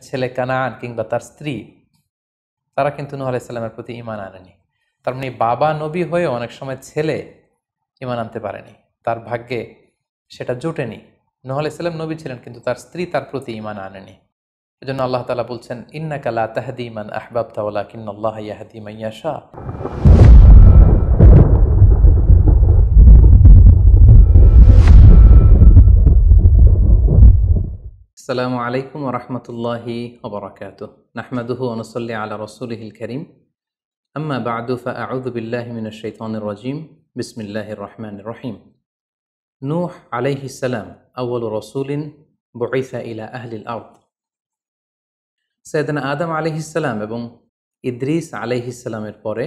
ছেলে কানান কিংবা তার স্ত্রী, তারা কিন্তু নূহ আলাইহিস সালামের প্রতি ঈমান আনেনি। তার মানে বাবা নবী হয়েও অনেক সময় ছেলে ঈমান আনতে পারেনি, তার ভাগ্যে সেটা জোটেনি। নূহ আলাইহিস সালাম নবী ছিলেন, কিন্তু তার স্ত্রী তার প্রতি ঈমান আনেনি। এজন্য আল্লাহ তাআলা বলছেন, ইন্নাকা লা তাহদি মান আহবাবতা ওয়ালাকিন্নাল্লাহা ইয়াহদি মান ইয়াশা। আসসালামু আলাইকুম ওয়া রাহমাতুল্লাহি ওয়া বারাকাতুহু। নাহমাদুহু ওয়া নুসাল্লি আলা রাসূলিহিল কারীম। আম্মা বা'দু ফাআউযু বিল্লাহি মিনাশ শাইতানির রাজীম। বিসমিল্লাহির রহমানির রহিম। নূহ আলাইহিস সালাম আউয়ালু রাসূলিন বুইসা ইলা আহলিল আরদ। সাইয়েদনা আদম আলাইহিস সালাম এবং ইদ্রিস আলাইহিস সালামের পরে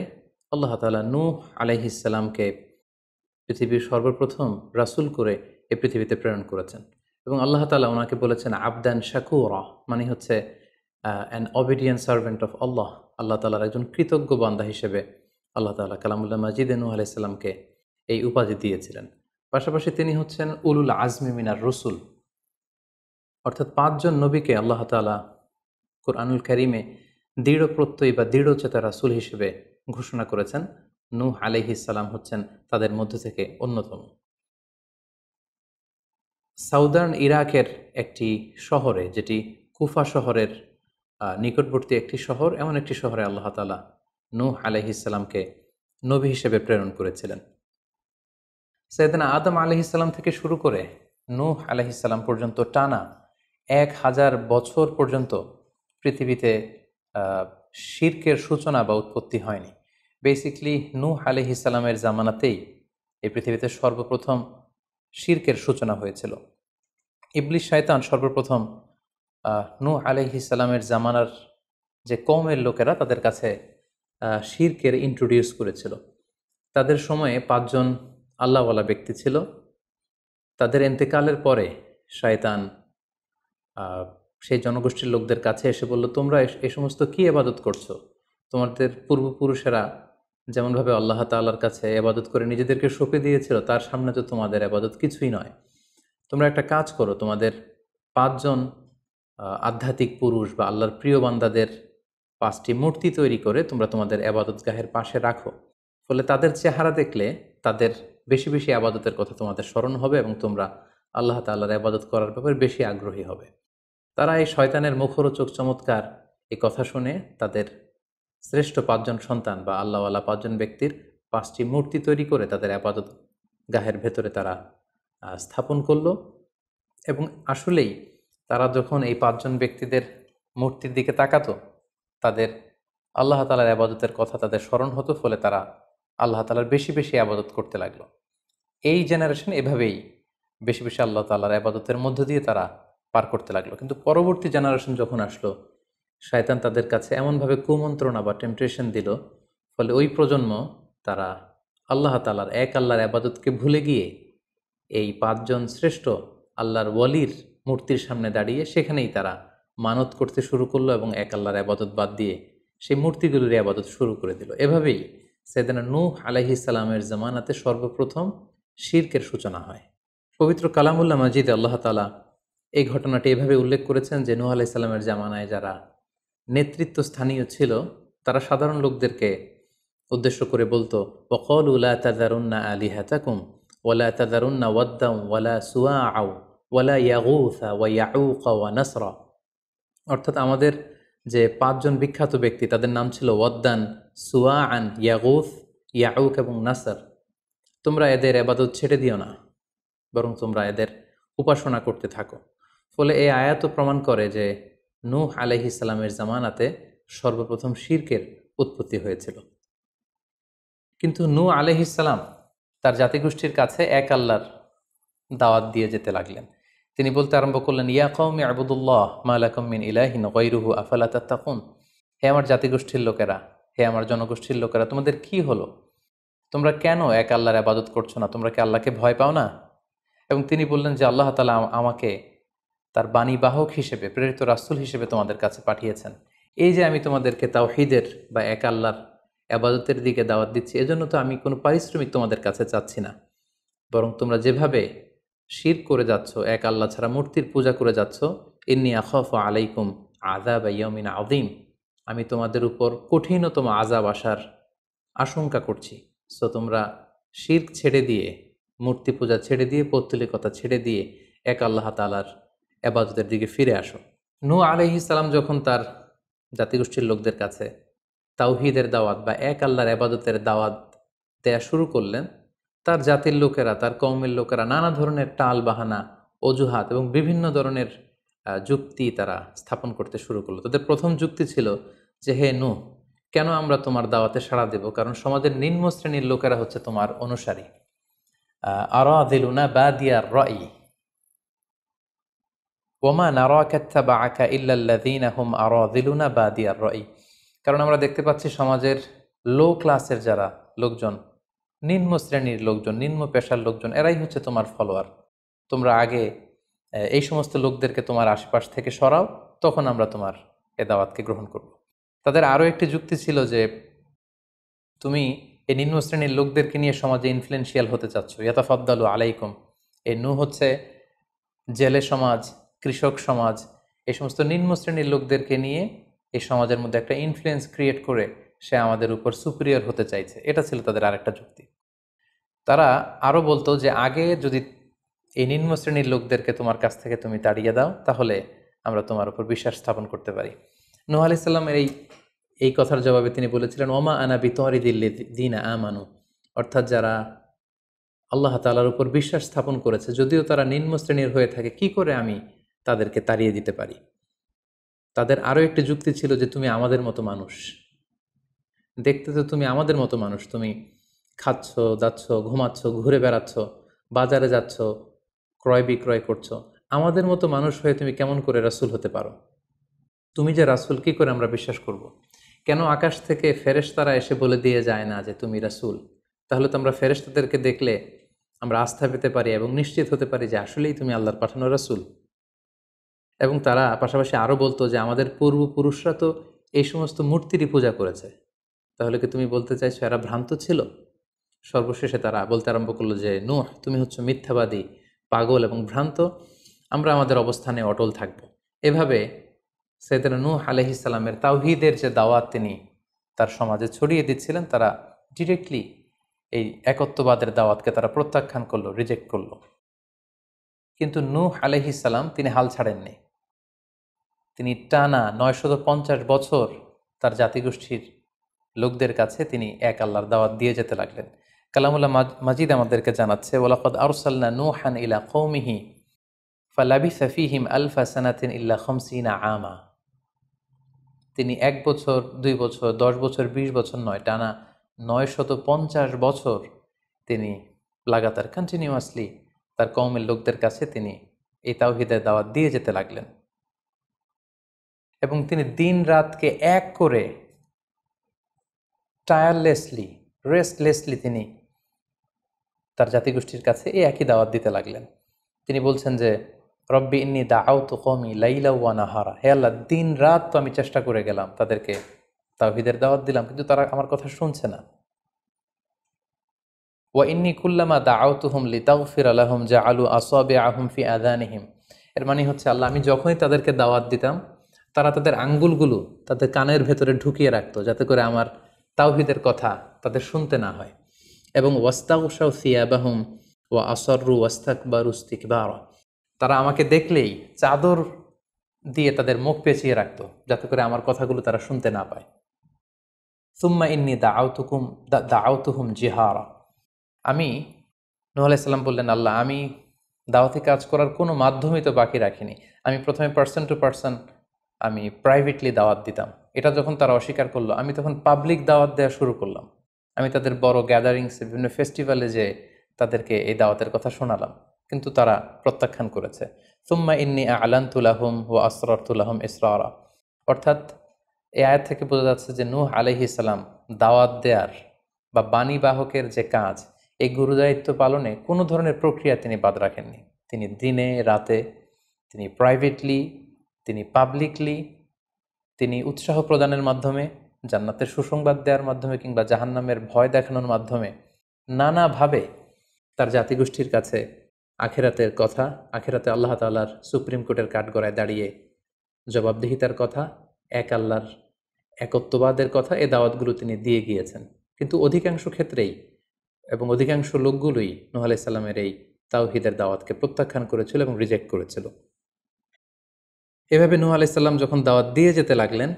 আল্লাহ তাআলা নূহ আলাইহিস সালামকে পৃথিবীর সর্বপ্রথম রাসূল করে এই পৃথিবীতে প্রেরণ করেছেন। এবং আল্লাহ তাআলা ওনাকে বলেছেন আবদান শাকুরা, মানে হচ্ছে অ্যান অবিডিয়েন্ট সার্ভেন্ট অফ আল্লাহ। আল্লাহ তাআলার একজন কৃতজ্ঞ বান্দা হিসেবে আল্লাহ তাআলা কালামুল্লাহ মাজিদে নূহ আলাইহিস সালামকে এই উপাধি দিয়েছিলেন। পাশাপাশি তিনি হচ্ছেন উলুল আজমি মিনার রসুল, অর্থাৎ 5 জন নবীকে আল্লাহ তাআলা কুরআনুল কারীমে দৃঢ় প্রত্যয়ী বা দৃঢ়চেতা রাসূল হিসেবে ঘোষণা করেছেন। নূহ আলাইহিস সালাম হচ্ছেন তাদের মধ্য থেকে অন্যতম। সাউদার্ন ইরাকের একটি শহরে, যেটি কুফা শহরের নিকটবর্তী একটি শহর, এমন একটি শহরে আল্লাহ তাআলা নূহ আলাইহিস সালামকে নবী হিসেবে প্রেরণ করেছিলেন। সাইয়েদনা আদম আলাইহিস সালাম থেকে শুরু করে নূহ আলাইহিস সালাম পর্যন্ত টানা 1000 বছর পর্যন্ত পৃথিবীতে শিরকের সূচনা বা উৎপত্তি হয়নি। বেসিকলি নূহ আলাইহিস সালামের জামানাতেই এই পৃথিবীতে সর্বপ্রথম শিরকের সূচনা হয়েছিল। ইবলিস শয়তান সর্বপ্রথম নূহ আলাইহিস সালামের জামানার যে কওমের লোকেরা, তাদের কাছে শিরকের ইন্ট্রোডিউস করেছিল। তাদের সময়ে 5 জন আল্লাহওয়ালা ব্যক্তি ছিল। তাদের ইন্তেকালের পরে শয়তান সেই জনগোষ্ঠীর লোকদের কাছে এসে বলল, তোমরা এই সমস্ত কি ইবাদত করছো? তোমাদের পূর্বপুরুষেরা যেমনভাবে আল্লাহ তাআলার কাছে ইবাদত করে নিজেদেরকে সঁপে দিয়েছিল, তার সামনে তো তোমাদের ইবাদত কিছুই নয়। তোমরা একটা কাজ করো, তোমাদের 5 জন আধ্যাত্মিক পুরুষ বা আল্লাহর প্রিয় বান্দাদের 5টি মূর্তি তৈরি করে তোমরা তোমাদের ইবাদতগাহের পাশে রাখো। ফলে তাদের চেহারা দেখলে তাদের বেশি বেশি ইবাদতের কথা তোমাদের স্মরণ হবে এবং তোমরা আল্লাহ তাআলার ইবাদত করার ব্যাপারে বেশি আগ্রহী হবে। তারা এই শয়তানের মুখরোচক চমৎকার এই কথা শুনে তাদের শ্রেষ্ঠ 5 জন সন্তান বা আল্লাহওয়ালা 5 জন ব্যক্তির 5টি মূর্তি তৈরি করে তাদের ইবাদত গাহের ভেতরে তারা স্থাপন করলো। এবং আসলেই তারা যখন এই 5 জন ব্যক্তিদের মূর্তির দিকে তাকাতো, তাদের আল্লাহ তাআলার ইবাদতের কথা তাদের স্মরণ হতো, ফলে তারা আল্লাহ তাআলার বেশি বেশি ইবাদত করতে লাগলো। এই জেনারেশন এভাবেই বেশি বেশি আল্লাহ তাআলার ইবাদতের মধ্য দিয়ে তারা পার করতে লাগলো। কিন্তু পরবর্তী জেনারেশন যখন আসলো, শয়তান তাদের কাছে এমনভাবে কুমন্ত্রণা বা টেম্পটেশন দিল, ফলে ওই প্রজন্ম তারা আল্লাহ তাআলার এক আল্লাহর ইবাদতকে ভুলে গিয়ে এই 5 জন শ্রেষ্ঠ আল্লাহর ওয়ালির মূর্তির সামনে দাঁড়িয়ে সেখানেই তারা মানত করতে শুরু করলো এবং এক আল্লাহর ইবাদত বাদ দিয়ে সেই মূর্তিগুলোর ইবাদত শুরু করে দিল। এভাবেই সাইয়েদনা নূহ আলাইহিস সালামের জামানাতে সর্বপ্রথম শিরকের সূচনা হয়। পবিত্র কালামুল্লাহ মাজিদে আল্লাহ তাআলা এই ঘটনাটি এভাবে উল্লেখ করেছেন যে নূহ আলাইহিস সালামের জামানায় যারা নেতৃত্ব স্থানীয় ছিল, তারা সাধারণ লোকদেরকে উদ্দেশ্য করে বলতো, ওয়াকালু লা তাযারুন্না আলিহাতাকুম ওয়ালা তাযারুন্না ওয়াদ্দান ওয়ালা সুওয়াআ ওয়ালা ইয়াগুসা ওয়া ইয়াউকা ওয়া নাসরা। অর্থাৎ আমাদের যে 5 জন বিখ্যাত ব্যক্তি, তাদের নাম ছিল ওয়াদ্দান, সুওয়াআন, ইয়াগুস, ইয়াউক এবং নাসর। তোমরা এদের ইবাদত ছেড়ে দিও না, বরং তোমরা এদের উপাসনা করতে থাকো। ফলে এই আয়াতও প্রমাণ করে যে নূহ আলাইহিস সালামের জামানাতে সর্বপ্রথম শিরকের উৎপত্তি হয়েছিল। কিন্তু নূহ আলাইহিস সালাম তার জাতিগোষ্ঠীর কাছে এক আল্লাহর দাওয়াত দিয়ে যেতে লাগলেন। তিনি বলতে আরম্ভ করলেন, ইয়া কওমি আবুদুল্লাহ মা লাকুম মিন ইলাহিন গায়রুহু আফালা তাত্তাকুন। হে আমার জাতিগোষ্ঠীর লোকেরা, হে আমার জনগোষ্ঠীর লোকেরা, তোমাদের কি হলো? তোমরা কেন এক আল্লাহর ইবাদত করছো না? তোমরা কি আল্লাহকে ভয় পাও না? এবং তিনি বললেন যে আল্লাহ তাআলা আমাকে তার বাণীবাহক হিসেবে, প্রেরিত রাসূল হিসেবে তোমাদের কাছে পাঠিয়েছেন। এই যে আমি তোমাদেরকে তাওহীদের বা এক আল্লাহর ইবাদতের দিকে দাওয়াত দিচ্ছি, এজন্য তো আমি কোনো পারিশ্রমিক তোমাদের কাছে চাচ্ছি না, বরং তোমরা যেভাবে শিরক করে যাচ্ছ, এক আল্লাহ ছাড়া মূর্তির পূজা করে যাচ্ছ, ইন্নী আখাফু আলাইকুম আযাব ইয়াউমিন আযীম, আমি তোমাদের উপর কঠিনতম আযাব আসার আশঙ্কা করছি। সো তোমরা শিরক ছেড়ে দিয়ে, মূর্তি পূজা ছেড়ে দিয়ে, পৌত্তলিকতা ছেড়ে দিয়ে এক আল্লাহ তাআলার ইবাদতের দিকে ফিরে আসো। নূহ আলাইহিস সালাম যখন তার জাতিগোষ্ঠীর লোকদের কাছে তাওহীদের দাওয়াত বা এক আল্লাহর ইবাদতের দাওয়াত দেয়া শুরু করলেন, তার জাতির লোকেরা, তার কওমের লোকেরা নানা ধরনের টাল বাহানা, অজুহাত এবং বিভিন্ন ধরনের যুক্তি তারা স্থাপন করতে শুরু করলো। তাদের প্রথম যুক্তি ছিল যে, হে নূহ, কেন আমরা তোমার দাওয়াতে সাড়া দেব? কারণ সমাজের নিম্ন শ্রেণীর লোকেরা হচ্ছে তোমার অনুসারী। আরাযিলুনা বাদিয়ার রাই ওয়ামা নারাকা ইত্তাবাআকা ইল্লাল্লাযীনা হুম আরাযিলুনা বাদিয়ার রাই। কারণ আমরা দেখতে পাচ্ছি সমাজের লো ক্লাসের যারা লোকজন, নিম্ন শ্রেণীর লোকজন, নিম্ন পেশার লোকজন, এরাই হচ্ছে তোমার ফলোয়ার। তোমরা আগে এই সমস্ত লোকদেরকে তোমার আশপাশ থেকে সরাও, তখন আমরা তোমার এ দাওয়াতকে গ্রহণ করব। তাদের আরও একটি যুক্তি ছিল যে, তুমি এই নিম্ন শ্রেণীর লোকদেরকে নিয়ে সমাজে ইনফ্লুয়েন্সিয়াল হতে চাচ্ছ। ইয়াতাফাদ্দালু আলাইকুম, এই নূহ হচ্ছে জেলে সমাজ, কৃষক সমাজ, এই সমস্ত নিম্ন শ্রেণীর লোকদেরকে নিয়ে এই সমাজের মধ্যে একটা ইনফ্লুয়েন্স ক্রিয়েট করে সে আমাদের উপর সুপিরিয়র হতে চাইছে। এটা ছিল তাদের আরেকটা যুক্তি। তারা আরও বলতো যে, আগে যদি এই নিম্ন শ্রেণীর লোকদেরকে তোমার কাছ থেকে তুমি তাড়িয়ে দাও, তাহলে আমরা তোমার উপর বিশ্বাস স্থাপন করতে পারি। নূহ আলাইহিস সালামের এই কথার জবাবে তিনি বলেছিলেন, ওমা আনা বিতারিদিল্লাযীনা আমানু, অর্থাৎ যারা আল্লাহ তাআলার উপর বিশ্বাস স্থাপন করেছে, যদিও তারা নিম্ন শ্রেণীর হয়ে থাকে, কি করে আমি তাদেরকে তাড়িয়ে দিতে পারি? তাদের আরও একটি যুক্তি ছিল যে, তুমি আমাদের মতো মানুষ, দেখতে তো তুমি আমাদের মতো মানুষ, তুমি খাচ্ছ, দাচ্ছ, ঘুমাচ্ছ, ঘুরে বেড়াচ্ছ, বাজারে যাচ্ছ, ক্রয় বিক্রয় করছো, আমাদের মতো মানুষ হয়ে তুমি কেমন করে রাসূল হতে পারো? তুমি যে রাসূল, কি করে আমরা বিশ্বাস করব? কেন আকাশ থেকে ফেরেশতারা এসে বলে দিয়ে যায় না যে তুমি রাসূল? তাহলে তো আমরা ফেরেশতাদেরকে দেখলে আমরা আস্থা পেতে পারি এবং নিশ্চিত হতে পারি যে আসলেই তুমি আল্লাহর পাঠানো রাসূল। এবং তারা পাশাপাশি আরও বলতো যে, আমাদের পূর্বপুরুষরা তো এই সমস্ত মূর্তিরই পূজা করেছে, তাহলে কি তুমি বলতে চাইছো এরা ভ্রান্ত ছিল? সর্বশেষে তারা বলতে আরম্ভ করলো যে, নূহ, তুমি হচ্ছে মিথ্যাবাদী, পাগল এবং ভ্রান্ত, আমরা আমাদের অবস্থানে অটল থাকব। এভাবে সাইয়েদনা নূহ আলাইহিস সালামের তাওহীদের যে দাওয়াত তিনি তার সমাজে ছড়িয়ে দিচ্ছিলেন, তারা ডিরেক্টলি এই একত্ববাদের দাওয়াতকে তারা প্রত্যাখ্যান করলো, রিজেক্ট করলো। কিন্তু নূহ আলাইহিস সালাম তিনি হাল ছাড়েননি। তিনি টানা 950 বছর তার জাতিগোষ্ঠীর লোকদের কাছে তিনি এক আল্লাহর দাওয়াত দিয়ে যেতে লাগলেন। কালামুল্লাহ মাজিদ আমাদেরকে জানাচ্ছে, ওয়ালাকাদ আরসালনা নূহান ইলা কওমিহি ফালাবিসা ফীহিম আলফা সানাতিন ইল্লা 50 আমা। তিনি 1 বছর, 2 বছর, 10 বছর, 20 বছর নয়, টানা 950 বছর তিনি লাগাতার কন্টিনিউয়াসলি তার কওমের লোকদের কাছে তিনি এই তাওহীদের দাওয়াত দিয়ে যেতে লাগলেন। এবং তিনি দিন রাতকে এক করে টায়ারলেসলি, রেস্টলেসলি তিনি তার জাতিগোষ্ঠীর কাছে এই একই দাওয়াত দিতে লাগলেন। তিনি বলছেন যে, রব্বি ইন্নী দাআউতু কওমি লাইলা ওয়া নাহারা, হে আল্লাহ, দিন রাত তো আমি চেষ্টা করে গেলাম, তাদেরকে তাওহীদের দাওয়াত দিলাম, কিন্তু তারা আমার কথা শুনছে না। ওয়া ইন্নী কুল্লামা দাআউতুহুম লিতাগফিরা লাহুম জাআলু আসাবিআহুম ফি আযানিহিম। এর মানে হচ্ছে, আল্লাহ, আমি যখনই তাদেরকে দাওয়াত দিতাম, তারা তাদের আঙ্গুলগুলো তাদের কানের ভেতরে ঢুকিয়ে রাখতো, যাতে করে আমার তাওহীদের কথা তাদের শুনতে না হয়। এবং ওয়াস্তাগশাউ সিয়াবাহুম ওয়া আসররু ওয়াস্তাকবারু ইস্তিকবারা, তারা আমাকে দেখলেই চাদর দিয়ে তাদের মুখ পেঁচিয়ে রাখতো, যাতে করে আমার কথাগুলো তারা শুনতে না পায়। সুম্মা ইন্নী দাআউতুহুম জিহারা, আমি, নূহ আলাইহিস সালাম বললেন, আল্লাহ, আমি দাওয়াতি কাজ করার কোনো মাধ্যমই তো বাকি রাখিনি। আমি প্রথমে পার্সন টু পার্সন আমি প্রাইভেটলি দাওয়াত দিতাম। এটা যখন তারা অস্বীকার করলো, আমি তখন পাবলিক দাওয়াত দেওয়া শুরু করলাম। আমি তাদের বড় গ্যাদারিংসে, বিভিন্ন ফেস্টিভ্যালে যে তাদেরকে এই দাওয়াতের কথা শোনালাম, কিন্তু তারা প্রত্যাখ্যান করেছে। সুম্মা ইন্নী আ'লানতু লাহুম ওয়া আসরারতু লাহুম ইসরারা, অর্থাৎ এই আয়াত থেকে বোঝা যাচ্ছে যে নূহ আলাইহিস সালাম দাওয়াত দেয়ার বা বাণী বাহকের যে কাজ, এই গুরুদায়িত্ব পালনে কোনো ধরনের প্রক্রিয়া তিনি বাদ রাখেননি। তিনি দিনে রাতে, তিনি প্রাইভেটলি, তিনি পাবলিকলি, তিনি উৎসাহ প্রদানের মাধ্যমে, জান্নাতের সুসংবাদ দেওয়ার মাধ্যমে, কিংবা জাহান্নামের ভয় দেখানোর মাধ্যমে নানাভাবে তার জাতিগোষ্ঠীর কাছে আখেরাতের কথা, আখেরাতে আল্লাহ তাআলার সুপ্রিম কোর্টের কাঠগড়ায় দাঁড়িয়ে জবাবদিহিতার কথা, এক আল্লাহর একত্ববাদের কথা, এ দাওয়াতগুলো তিনি দিয়ে গিয়েছেন। কিন্তু অধিকাংশ ক্ষেত্রেই এবং অধিকাংশ লোকগুলোই নূহ আলাইহিস সালামের এই তাওহীদের দাওয়াতকে প্রত্যাখ্যান করেছিল এবং রিজেক্ট করেছিল। এভাবে নূহ আলাইহিস সালাম যখন দাওয়াত দিয়ে যেতে লাগলেন,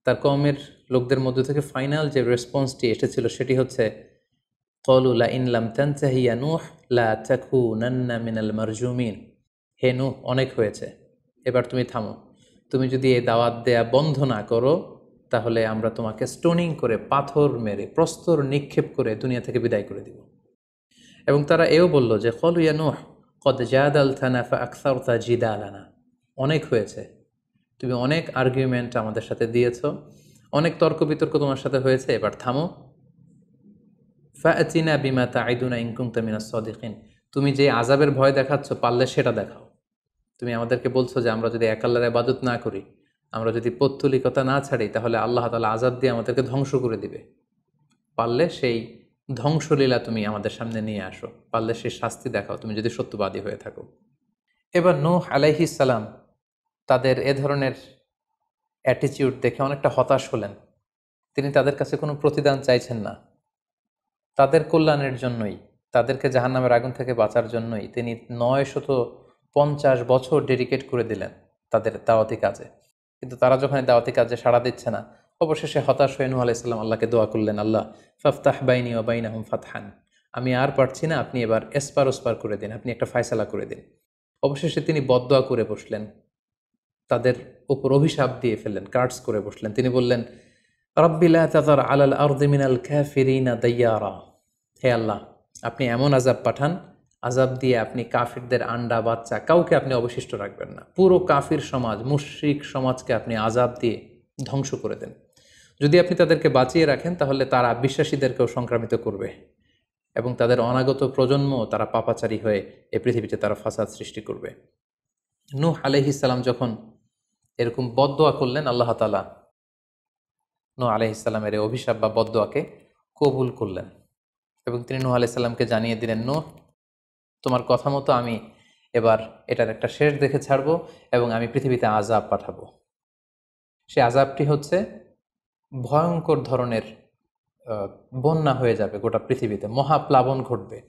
তার কওমের লোকদের মধ্য থেকে ফাইনাল যে রেসপন্সটি এসেছিল সেটি হচ্ছে, ক্বালু লা ইন লাম তানতাহি ইয়া নূহ লা তাকুনান্না মিনাল মারজুমিন। হে নূহ, অনেক হয়েছে, এবার তুমি থামো। তুমি যদি এই দাওয়াত দেয়া বন্ধ না করো, তাহলে আমরা তোমাকে স্টোনিং করে, পাথর মেরে, প্রস্তর নিক্ষেপ করে দুনিয়া থেকে বিদায় করে দিব। এবং তারা এও বলল যে, ক্বালু ইয়া নূহ ক্বাদ জাদালতানা ফাআকসারতা জিদালানা। অনেক হয়েছে, তুমি অনেক আর্গুমেন্ট আমাদের সাথে দিয়েছ, অনেক তর্ক বিতর্ক তোমার সাথে হয়েছে, এবার থামো। ফাআতিনা বিমা তাইদুনা ইন কুনতা মিনাস সাদিকিন। তুমি যে আযাবের ভয় দেখাচ্ছ, পারলে সেটা দেখাও। তুমি আমাদেরকে বলছো যে আমরা যদি এক আল্লাহর ইবাদত না করি, আমরা যদি পৌত্তলিকতা না ছাড়ি, তাহলে আল্লাহ তাআলা আযাব দিয়ে আমাদেরকে ধ্বংস করে দিবে। পারলে সেই ধ্বংসলীলা তুমি আমাদের সামনে নিয়ে আসো, পারলে সেই শাস্তি দেখাও, তুমি যদি সত্যবাদী হয়ে থাকো। এবার নূহ আলাইহিস সালাম তাদের এ ধরনের অ্যাটিটিউড দেখে অনেকটা হতাশ হলেন। তিনি তাদের কাছে কোনো প্রতিদান চাইছেন না, তাদের কল্যাণের জন্যই, তাদেরকে জাহান্নামের আগুন থেকে বাঁচার জন্যই তিনি 950 বছর ডেডিকেট করে দিলেন তাদের দাওয়াতি কাজে। কিন্তু তারা যখন এই দাওয়াতি কাজে সাড়া দিচ্ছে না, অবশেষে হতাশ হয়ে নূহ আলাইহিস সালাম আল্লাহকে দোয়া করলেন, আল্লাহ ফাফতাহ বাইনি ওয়া বাইনাহুম ফাতহান। আমি আর পারছি না, আপনি এবার এসপার ওসপার করে দিন, আপনি একটা ফায়সালা করে দিন। অবশেষে তিনি বদদোয়া করে বসলেন, তাদের উপর অভিশাপ দিয়ে ফেললেন, কার্ডস করে বসলেন। তিনি বললেন, রাব্বি লা তাযার আলাল আরদি মিনাল কাফিরিনা দাইয়ারা। হে আল্লাহ, আপনি এমন আযাব পাঠান, আযাব দিয়ে আপনি কাফিরদের আন্ডা বাচ্চা কাউকে আপনি অবশিষ্ট রাখবেন না। পুরো কাফির সমাজ, মুশরিক সমাজকে আপনি আযাব দিয়ে ধ্বংস করে দেন। যদি আপনি তাদেরকে বাঁচিয়ে রাখেন, তাহলে তারা বিশ্বাসীদেরকেও সংক্রামিত করবে এবং তাদের অনাগত প্রজন্ম তারা পাপাচারী হয়ে এই পৃথিবীতে তারা ফাসাদ সৃষ্টি করবে। নূহ আলাইহিস সালাম যখন এরকম বদদোয়া করলেন, আল্লাহ তাআলা নূহ আলাইহিস সালামের এই অভিশাপ বা বদদোয়াকে কবুল করলেন এবং তিনি নূহ আলাইহিস সালামকে জানিয়ে দিলেন, নূহ, তোমার কথা মতো আমি এবার এটার একটা শেষ দেখে ছাড়বো এবং আমি পৃথিবীতে আযাব পাঠাবো। সে আযাবটি হচ্ছে ভয়ঙ্কর ধরনের বন্যা হয়ে যাবে গোটা পৃথিবীতে, মহাপ্লাবন ঘটবে।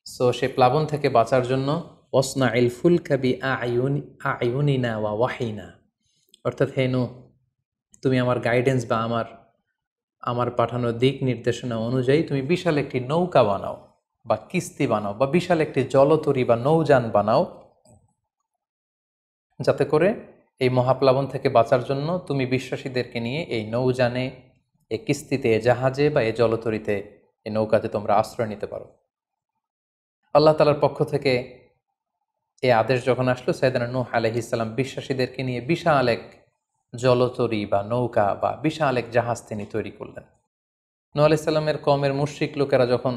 সো সে প্লাবন থেকে বাঁচার জন্য ওয়াসনাইল ফুলকা বিআইউনিনা ওয়া ওয়াহিনা, অর্থাৎ হে নূহ, তুমি আমার গাইডেন্স বা আমার পাঠানো দিক নির্দেশনা অনুযায়ী তুমি বিশাল একটি নৌকা বানাও বা কিস্তি বানাও বা বিশাল একটি জলতরী বা নৌযান বানাও, যাতে করে এই মহাপ্লাবন থেকে বাঁচার জন্য তুমি বিশ্বাসীদেরকে নিয়ে এই নৌযানে, এই কিস্তিতে, জাহাজে বা এই জলতরীতে, এই নৌকাতে তোমরা আশ্রয় নিতে পারো। আল্লাহ তাআলার পক্ষ থেকে এই আদেশ যখন আসলো, সাইয়েদনা নূহ আলাইহিস সালাম বিশ্বাসীদেরকে নিয়ে বিশাল এক জলতরী বা নৌকা বা বিশাল এক জাহাজ তিনি তৈরি করলেন। নূহ আলাইহিস সালামের কওমের মুশরিক লোকেরা যখন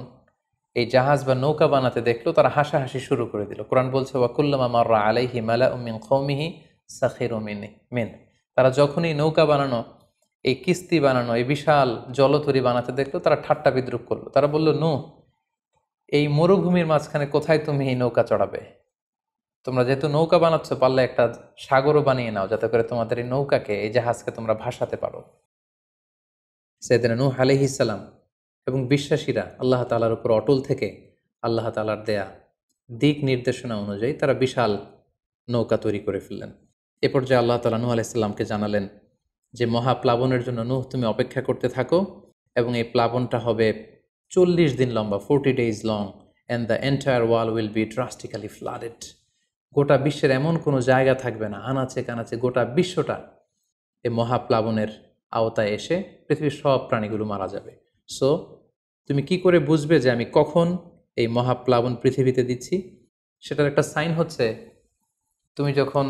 এই জাহাজ বা নৌকা বানাতে দেখলো, তারা হাসাহাসি শুরু করে দিল। কোরআন বলছে, ওয়া কুল্লামা মাররা আলাইহি মালাউম মিন কওমিহি সাখিরু মিন। তারা যখনই নৌকা বানানো, এই কিস্তি বানানো, এই বিশাল জলতরী বানাতে দেখলো, তারা ঠাট্টা বিদ্রুপ করলো। তারা বলল, নূহ, এই মরুভূমির মাঝখানে কোথায় তুমি এই নৌকা চড়াবে? তোমরা যেহেতু নৌকা বানাচ্ছ, পারলে একটা সাগরও বানিয়ে নাও, যাতে করে তোমাদের এই নৌকাকে, এই জাহাজকে তোমরা ভাসাতে পারো। সাইয়েদনা নূহ আলাইহিস সালাম এবং বিশ্বাসীরা আল্লাহ তাআলার উপর অটল থেকে আল্লাহ তাআলার দেয়া দিক নির্দেশনা অনুযায়ী তারা বিশাল নৌকা তৈরি করে ফেললেন। এ পর্যায়ে আল্লাহ তাআলা নূহ আলাইহিস সালামকে জানালেন যে, মহাপ্লাবনের জন্য নূহ তুমি অপেক্ষা করতে থাকো এবং এই প্লাবনটা হবে 40 দিন লম্বা, 40 days long, and the entire world will be drastically flooded. গোটা বিশ্বের এমন কোনো জায়গা থাকবে না, আনাচে কানাচে গোটা বিশ্বটা এই মহাপ্লাবনের আওতায় এসে পৃথিবীর সব প্রাণীগুলো মারা যাবে। সো তুমি কি করে বুঝবে যে আমি কখন এই মহাপ্লাবন পৃথিবীতে দিচ্ছি? সেটার একটা সাইন হচ্ছে, তুমি যখন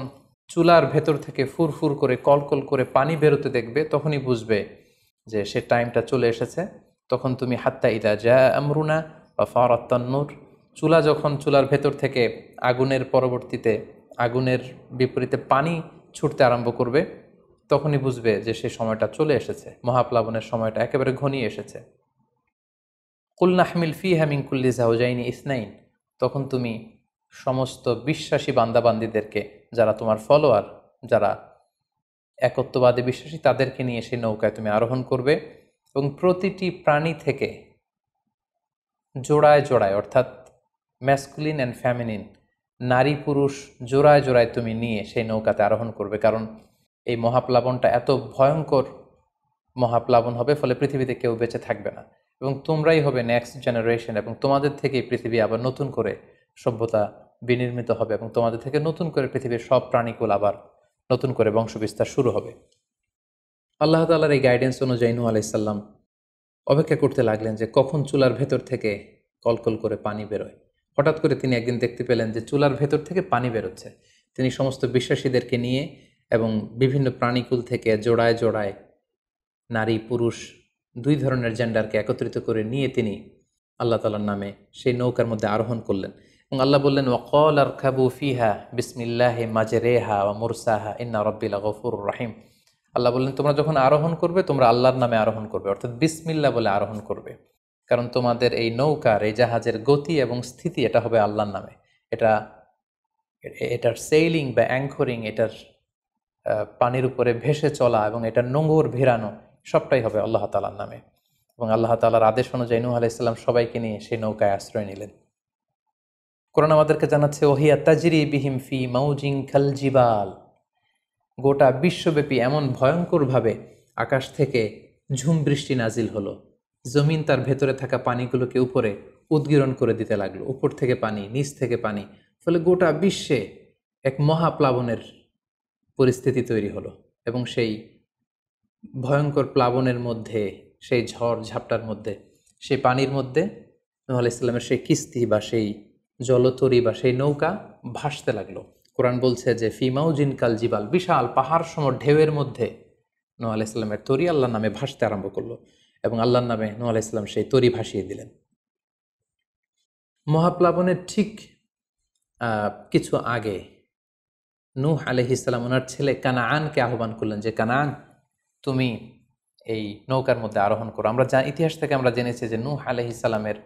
চুলার ভেতর থেকে ফুরফুর করে, কলকল করে পানি বেরোতে দেখবে, তখনই বুঝবে যে সে টাইমটা চলে এসেছে। তখন তুমি হাত্তা ইদা জা আমরুনা বা ফারাত তান্নুর, চুলার ভেতর থেকে আগুনের পরবর্তীতে, আগুনের বিপরীতে পানি ছুটতে আরম্ভ করবে, তখনই বুঝবে যে সে সময়টা চলে এসেছে, মহাপ্লাবনের সময়টা একেবারে ঘনিয়ে এসেছে। কুল নাহমিল ফিহা মিন কুল্লি যাওজাইনি ইসনাইন, তখন তুমি সমস্ত বিশ্বাসী বান্দাবান্দিদেরকে, যারা তোমার ফলোয়ার, যারা একত্ববাদে বিশ্বাসী তাদেরকে নিয়ে সেই নৌকায় তুমি আরোহণ করবে এবং প্রতিটি প্রাণী থেকে জোড়ায় জোড়ায়, অর্থাৎ ম্যাসকুলিন অ্যান্ড ফ্যামিনিন, নারী পুরুষ জোড়ায় জোড়ায় তুমি নিয়ে সেই নৌকাতে আরোহণ করবে। কারণ এই মহাপ্লাবনটা এত ভয়ঙ্কর মহাপ্লাবন হবে, ফলে পৃথিবীতে কেউ বেঁচে থাকবে না এবং তোমরাই হবে নেক্সট জেনারেশন, এবং তোমাদের থেকেই পৃথিবী আবার নতুন করে সভ্যতা বিনির্মিত হবে এবং তোমাদের থেকে নতুন করে পৃথিবীর সব প্রাণীকুল আবার নতুন করে বংশবিস্তার শুরু হবে। আল্লাহ তাআলার এই গাইডেন্স অনুযায়ী নূহ আলাইহিস সালাম অপেক্ষা করতে লাগলেন যে কখন চুলার ভেতর থেকে কলকল করে পানি বেরোয়। হঠাৎ করে তিনি একদিন দেখতে পেলেন যে চুলার ভেতর থেকে পানি বেরোচ্ছে। তিনি সমস্ত বিশ্বাসীদেরকে নিয়ে এবং বিভিন্ন প্রাণীকুল থেকে জোড়ায় জোড়ায় নারী পুরুষ দুই ধরনের জেন্ডারকে একত্রিত করে নিয়ে তিনি আল্লাহ তাআলার নামে সেই নৌকার মধ্যে আরোহণ করলেন এবং আল্লাহ বললেন, ওয়াকাল আরকাবু ফিহা বিসমিল্লাহি মাজরেহা ওয়া মুরসাহা ইন্না রাব্বি লাগফুরুর রাহিম। আল্লাহ বললেন, তোমরা যখন আরোহণ করবে তোমরা আল্লাহর নামে আরোহণ করবে, অর্থাৎ বিসমিল্লাহ বলে আরোহণ করবে, কারণ তোমাদের এই নৌকার, এই জাহাজের গতি এবং স্থিতি এটা হবে আল্লাহর নামে। এটার সেইলিং বা অ্যাঙ্করিং, এটার পানির উপরে ভেসে চলা এবং এটার নোঙর ভেরানো সবটাই হবে আল্লাহ তাআলার নামে। এবং আল্লাহ তাআলার আদেশ অনুযায়ী নূহ আলাইহিস সালাম সবাইকে নিয়ে সেই নৌকায় আশ্রয় নিলেন। কোরআন আমাদেরকে জানাচ্ছে, ওহিয়া তাজরি বিহিম ফি মাউজিন কাল জিবাল। গোটা বিশ্বব্যাপী এমন ভয়ঙ্করভাবে আকাশ থেকে ঝুম বৃষ্টি নাজিল হলো, জমিন তার ভেতরে থাকা পানিগুলোকে উপরে উদ্গীরণ করে দিতে লাগলো, উপর থেকে পানি, নিচ থেকে পানি, ফলে গোটা বিশ্বে এক মহাপ্লাবনের পরিস্থিতি তৈরি হলো। এবং সেই ভয়ঙ্কর প্লাবনের মধ্যে, সেই ঝড় ঝাপটার মধ্যে, সেই পানির মধ্যে নূহ আলাইহিস সালামের সেই কিস্তি বা সেই জলতরী বা সেই নৌকা ভাসতে লাগলো। কোরআন বলছে যে ফি মাউজিন কাল জিবাল, বিশাল পাহাড় সম ঢেউয়ের মধ্যে নূহ আলাইহিস সালামের তরী আল্লাহর নামে ভাসতে আরম্ভ করলো এবং আল্লাহর নামে নূহ আলাইহিস সালাম সেই তরী ভাসিয়ে দিলেন। মহাপ্লাবনের ঠিক কিছু আগে নূহ আলাইহিস সালাম ওনার ছেলে কানাআনকে আহ্বান করলেন যে, কানাআন, তুমি এই নৌকার মধ্যে আরোহণ করো। আমরা ইতিহাস থেকে আমরা জেনেছি যে নূহ আলাইহিস সালামের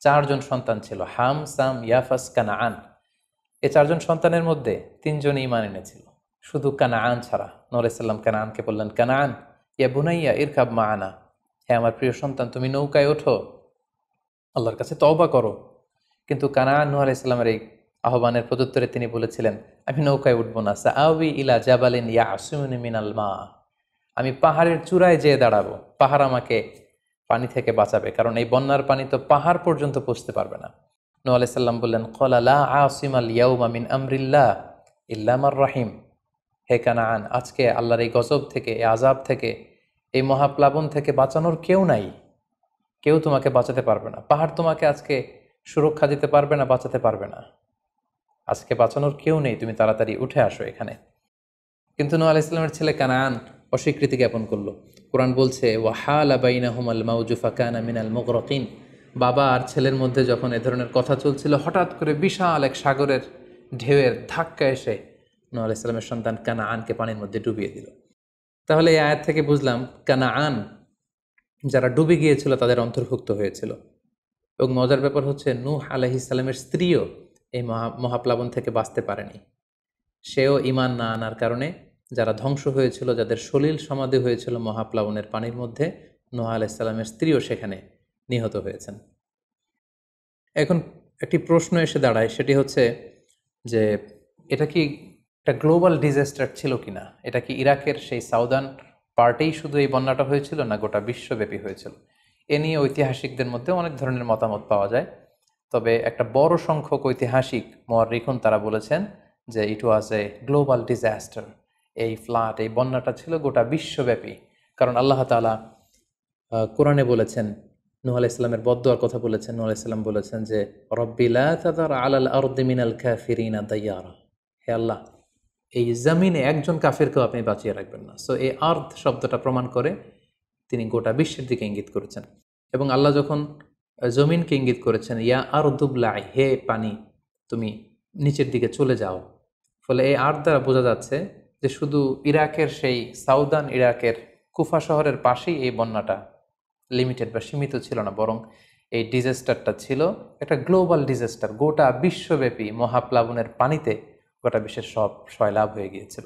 4 জন সন্তান ছিল, হাম, সাম, ইয়াফাস, কানাআন। এই 4 জন সন্তানের মধ্যে 3 জনই ঈমান এনেছিল, শুধু কানাআন ছাড়া। নূহ আলাইহিস সালাম কানাআনকে বললেন, কানাআন ইয়া বুনাইয়া ইরকাব মাআনা, হে আমার প্রিয় সন্তান, তুমি নৌকায় ওঠো, আল্লাহর কাছে তওবা করো। কিন্তু কানাআন নূহ আলাইহিস সালামের এই আহ্বানের প্রত্যুত্তরে তিনি বলেছিলেন, আমি নৌকায় উঠবো না, সাআওয়ি ইলা জাবালিন ইয়াসিমুনি মিনাল মা, আমি পাহাড়ের চূড়ায় যেয়ে দাঁড়াবো, পাহাড় আমাকে পানি থেকে বাঁচাবে, কারণ এই বন্যার পানি তো পাহাড় পর্যন্ত পৌঁছতে পারবে না। নূহ আলাইহিস সালাম বললেন, ক্বালা লা আসিমাল ইয়াউমা মিন আমরিল্লাহ ইল্লা মান রাহিম, হে কানাআন, আজকে আল্লাহর এই গজব থেকে, এই আযাব থেকে, এই মহাপ্লাবন থেকে বাঁচানোর কেউ নাই, কেউ তোমাকে বাঁচাতে পারবে না। পাহাড় তোমাকে আজকে সুরক্ষা দিতে পারবে না, বাঁচাতে পারবে না, আজকে বাঁচানোর কেউ নেই, তুমি তাড়াতাড়ি উঠে আসো এখানে। কিন্তু নূহ আলাইহিস সালামের ছেলে কানাআন অস্বীকৃতি জ্ঞাপন করলো। কোরআন বলছে, ওয়াহালা বাইনাহুমাল মাউজু ফাকানা মিনাল মুগরাকিন, বাবা আর ছেলের মধ্যে যখন এ ধরনের কথা চলছিল, হঠাৎ করে বিশাল এক সাগরের ঢেউয়ের ধাক্কা এসে নূহ আলাইহিস সালামের সন্তান কানাআনকে পানির মধ্যে ডুবিয়ে দিল। তাহলে এই আয়াত থেকে বুঝলাম কানাআন যারা ডুবে গিয়েছিল তাদের অন্তর্ভুক্ত হয়েছিল। এবং মজার ব্যাপার হচ্ছে, নূহ আলাইহিস সালামের স্ত্রীও এই মহাপ্লাবন থেকে বাঁচতে পারেনি। সেও ঈমান না আনার কারণে যারা ধ্বংস হয়েছিল, যাদের সলিল সমাধি হয়েছিল মহাপ্লাবনের পানির মধ্যে, নূহ আলাইহিস সালামের স্ত্রীও সেখানে নিহত হয়েছেন। এখন একটি প্রশ্ন এসে দাঁড়ায়, সেটি হচ্ছে যে এটা কি একটা গ্লোবাল ডিজাস্টার ছিল কিনা? এটা কি ইরাকের সেই সাউদার্ন পার্টেই শুধু এই বন্যাটা হয়েছিল, না গোটা বিশ্বব্যাপী হয়েছিল? এ নিয়ে ঐতিহাসিকদের মধ্যে অনেক ধরনের মতামত পাওয়া যায়। তবে একটা বড় সংখ্যক ঐতিহাসিক মুআররিখুন তারা বলেছেন যে ইট ওয়াজ এ গ্লোবাল ডিজাস্টার। এই ফ্লাড, এই বন্যাটা ছিল গোটা বিশ্বব্যাপী। কারণ আল্লাহ তাআলা কোরআনে বলেছেন, নূহ আলাইহিস সালামের বদদুয়ার কথা বলেছেন। নূহ আলাইহিস সালাম বলেছেন যে, রব্বি লা তাযার আলাল আরদি মিনাল কাফিরিনা দাইয়ারা, হে আল্লাহ, এই জমিনে একজন কাফিরকেও আপনি বাঁচিয়ে রাখবেন না। সো এই আর্থ শব্দটা প্রমাণ করে তিনি গোটা বিশ্বের দিকে ইঙ্গিত করেছেন। এবং আল্লাহ যখন জমিনকে ইঙ্গিত করেছেন, ইয়া আরদুবলাই, হে পানি তুমি নিচের দিকে চলে যাও, ফলে এই আর্থ দ্বারা বোঝা যাচ্ছে যে শুধু ইরাকের সেই সাউদার্ন ইরাকের কুফা শহরের পাশেই এই বন্যাটা লিমিটেড বা সীমিত ছিল না, বরং এই ডিজাস্টারটা ছিল একটা গ্লোবাল ডিজাস্টার। গোটা বিশ্বব্যাপী মহাপ্লাবনের পানিতে গোটা বিশ্বের সব সয়লাভ হয়ে গিয়েছিল।